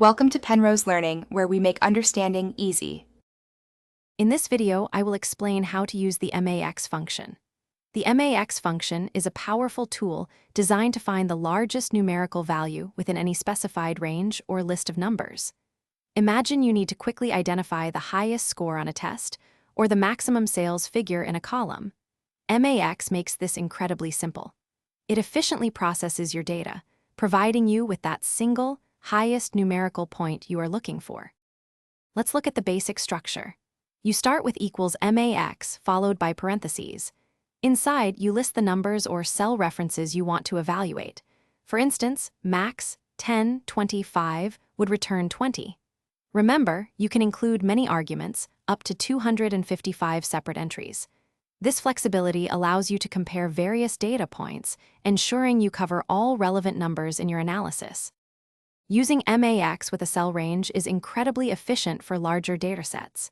Welcome to Penrose Learning, where we make understanding easy. In this video, I will explain how to use the MAX function. The MAX function is a powerful tool designed to find the largest numerical value within any specified range or list of numbers. Imagine you need to quickly identify the highest score on a test or the maximum sales figure in a column. MAX makes this incredibly simple. It efficiently processes your data, providing you with that single, highest numerical point you are looking for. Let's look at the basic structure. You start with equals MAX followed by parentheses. Inside, you list the numbers or cell references you want to evaluate. For instance, max 10, 25 would return 20. Remember, you can include many arguments, up to 255 separate entries. This flexibility allows you to compare various data points, ensuring you cover all relevant numbers in your analysis. Using MAX with a cell range is incredibly efficient for larger datasets.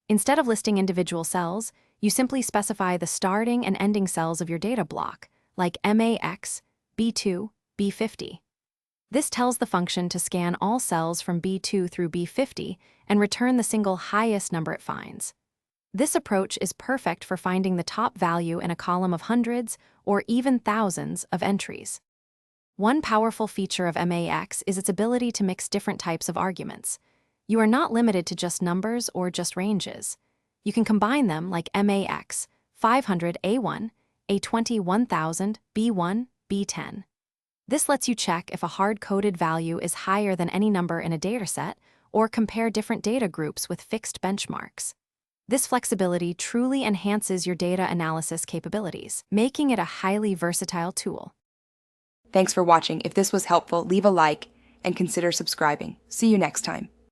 Instead of listing individual cells, you simply specify the starting and ending cells of your data block, like MAX, B2, B50. This tells the function to scan all cells from B2 through B50 and return the single highest number it finds. This approach is perfect for finding the top value in a column of hundreds or even thousands of entries. One powerful feature of MAX is its ability to mix different types of arguments. You are not limited to just numbers or just ranges. You can combine them like MAX, 500 A1, A20 1000, B1, B10. This lets you check if a hard-coded value is higher than any number in a dataset or compare different data groups with fixed benchmarks. This flexibility truly enhances your data analysis capabilities, making it a highly versatile tool. Thanks for watching. If this was helpful, leave a like and consider subscribing. See you next time.